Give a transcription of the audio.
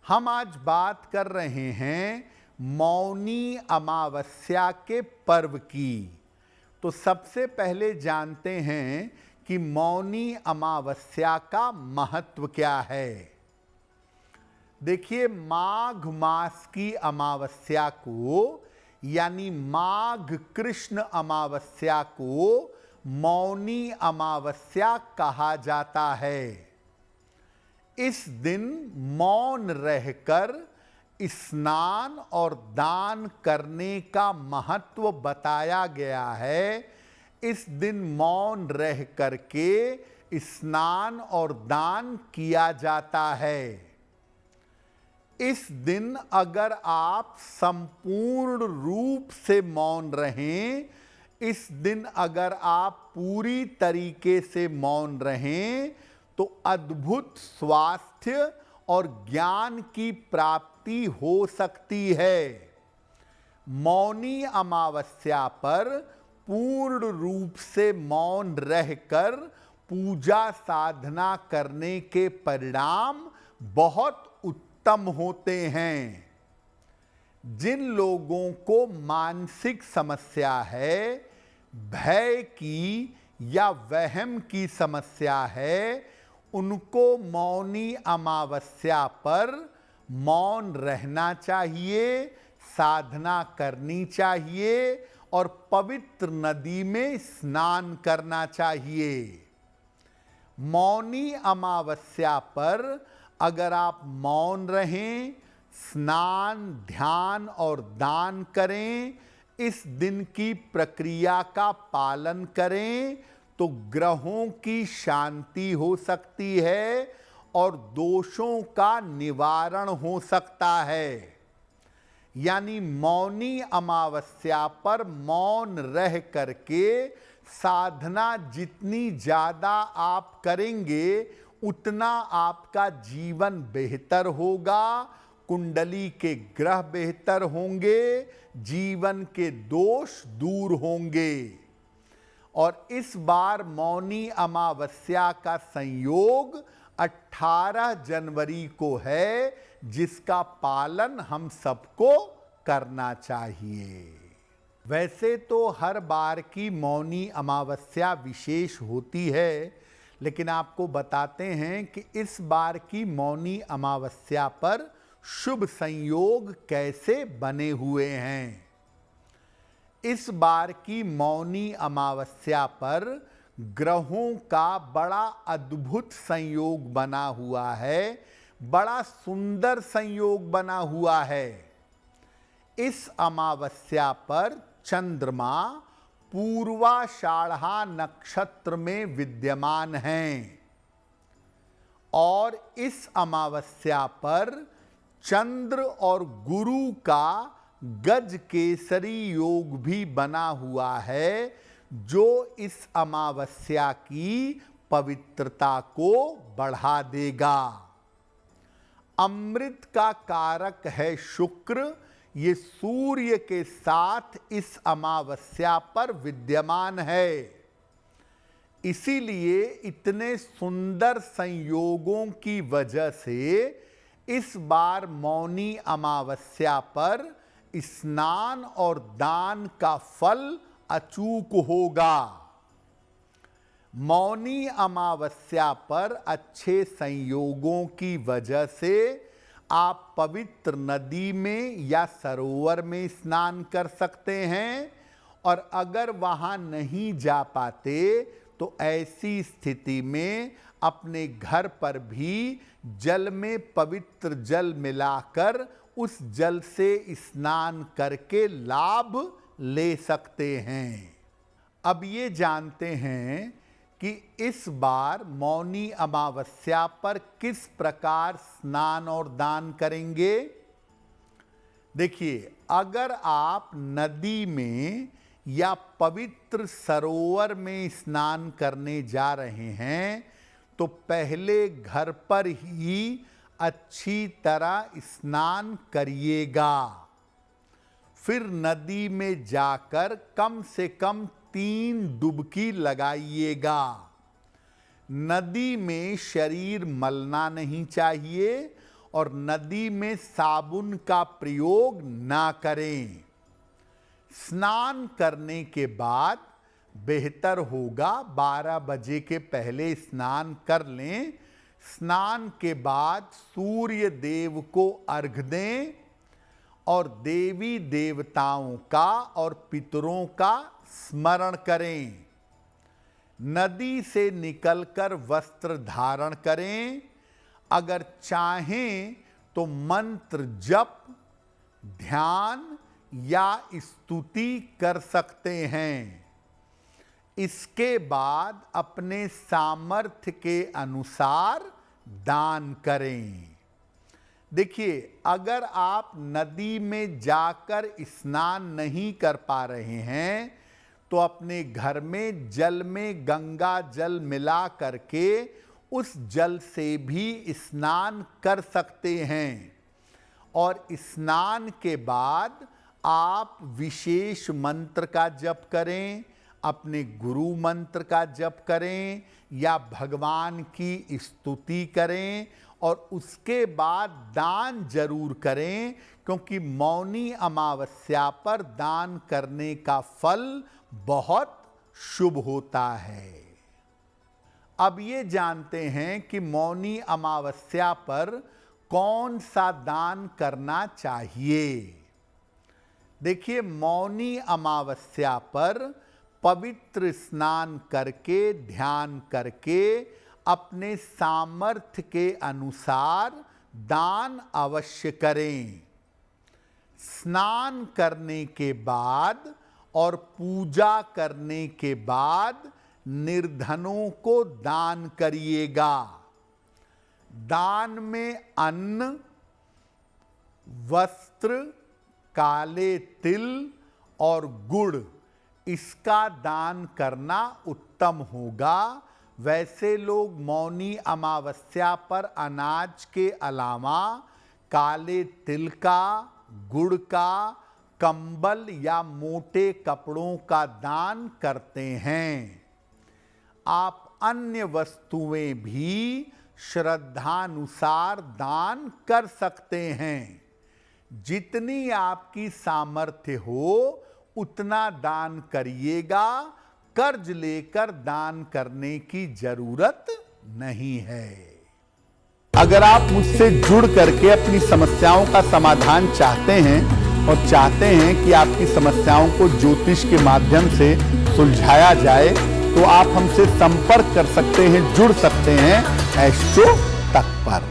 हम आज बात कर रहे हैं मौनी अमावस्या के पर्व की। तो सबसे पहले जानते हैं कि मौनी अमावस्या का महत्व क्या है। देखिए, माघ मास की अमावस्या को यानी माघ कृष्ण अमावस्या को मौनी अमावस्या कहा जाता है। इस दिन मौन रहकर स्नान और दान करने का महत्व बताया गया है। इस दिन मौन रह करके स्नान और दान किया जाता है। इस दिन अगर आप संपूर्ण रूप से मौन रहें, इस दिन अगर आप पूरी तरीके से मौन रहें, तो अद्भुत स्वास्थ्य और ज्ञान की प्राप्ति हो सकती है। मौनी अमावस्या पर पूर्ण रूप से मौन रहकर पूजा साधना करने के परिणाम बहुत उत्तम होते हैं। जिन लोगों को मानसिक समस्या है, भय की या वहम की समस्या है, उनको मौनी अमावस्या पर मौन रहना चाहिए, साधना करनी चाहिए और पवित्र नदी में स्नान करना चाहिए। मौनी अमावस्या पर अगर आप मौन रहें, स्नान, ध्यान और दान करें, इस दिन की प्रक्रिया का पालन करें, तो ग्रहों की शांति हो सकती है और दोषों का निवारण हो सकता है। यानी मौनी अमावस्या पर मौन रह करके साधना जितनी ज़्यादा आप करेंगे, उतना आपका जीवन बेहतर होगा, कुंडली के ग्रह बेहतर होंगे, जीवन के दोष दूर होंगे। और इस बार मौनी अमावस्या का संयोग 18 जनवरी को है, जिसका पालन हम सबको करना चाहिए। वैसे तो हर बार की मौनी अमावस्या विशेष होती है, लेकिन आपको बताते हैं कि इस बार की मौनी अमावस्या पर शुभ संयोग कैसे बने हुए हैं। इस बार की मौनी अमावस्या पर ग्रहों का बड़ा अद्भुत संयोग बना हुआ है, बड़ा सुंदर संयोग बना हुआ है। इस अमावस्या पर चंद्रमा पूर्वाषाढ़ा नक्षत्र में विद्यमान हैं और इस अमावस्या पर चंद्र और गुरु का गज केसरी योग भी बना हुआ है, जो इस अमावस्या की पवित्रता को बढ़ा देगा। अमृत का कारक है शुक्र, ये सूर्य के साथ इस अमावस्या पर विद्यमान है। इसीलिए इतने सुंदर संयोगों की वजह से इस बार मौनी अमावस्या पर स्नान और दान का फल अचूक होगा। मौनी अमावस्या पर अच्छे संयोगों की वजह से आप पवित्र नदी में या सरोवर में स्नान कर सकते हैं, और अगर वहां नहीं जा पाते तो ऐसी स्थिति में अपने घर पर भी जल में पवित्र जल मिलाकर उस जल से स्नान करके लाभ ले सकते हैं। अब ये जानते हैं कि इस बार मौनी अमावस्या पर किस प्रकार स्नान और दान करेंगे। देखिए, अगर आप नदी में या पवित्र सरोवर में स्नान करने जा रहे हैं, तो पहले घर पर ही अच्छी तरह स्नान करिएगा। फिर नदी में जाकर कम से कम 3 डुबकी लगाइएगा। नदी में शरीर मलना नहीं चाहिए और नदी में साबुन का प्रयोग ना करें। स्नान करने के बाद बेहतर होगा 12 बजे के पहले स्नान कर लें। स्नान के बाद सूर्य देव को अर्घ दें और देवी देवताओं का और पितरों का स्मरण करें। नदी से निकलकर वस्त्र धारण करें। अगर चाहें तो मंत्र जप, ध्यान या स्तुति कर सकते हैं। इसके बाद अपने सामर्थ्य के अनुसार दान करें। देखिए, अगर आप नदी में जाकर स्नान नहीं कर पा रहे हैं तो अपने घर में जल में गंगा जल मिला करके उस जल से भी स्नान कर सकते हैं। और स्नान के बाद आप विशेष मंत्र का जप करें, अपने गुरु मंत्र का जप करें या भगवान की स्तुति करें और उसके बाद दान जरूर करें, क्योंकि मौनी अमावस्या पर दान करने का फल बहुत शुभ होता है। अब ये जानते हैं कि मौनी अमावस्या पर कौन सा दान करना चाहिए। देखिए, मौनी अमावस्या पर पवित्र स्नान करके, ध्यान करके अपने सामर्थ्य के अनुसार दान अवश्य करें। स्नान करने के बाद और पूजा करने के बाद निर्धनों को दान करिएगा। दान में अन्न, वस्त्र, काले तिल और गुड़, इसका दान करना उत्तम होगा। वैसे लोग मौनी अमावस्या पर अनाज के अलावा काले तिल का, गुड़ का, कंबल या मोटे कपड़ों का दान करते हैं। आप अन्य वस्तुएं भी श्रद्धानुसार दान कर सकते हैं। जितनी आपकी सामर्थ्य हो उतना दान करिएगा। कर्ज लेकर दान करने की जरूरत नहीं है। अगर आप मुझसे जुड़ करके अपनी समस्याओं का समाधान चाहते हैं और चाहते हैं कि आपकी समस्याओं को ज्योतिष के माध्यम से सुलझाया जाए, तो आप हमसे संपर्क कर सकते हैं, जुड़ सकते हैं एस्ट्रो तक पर।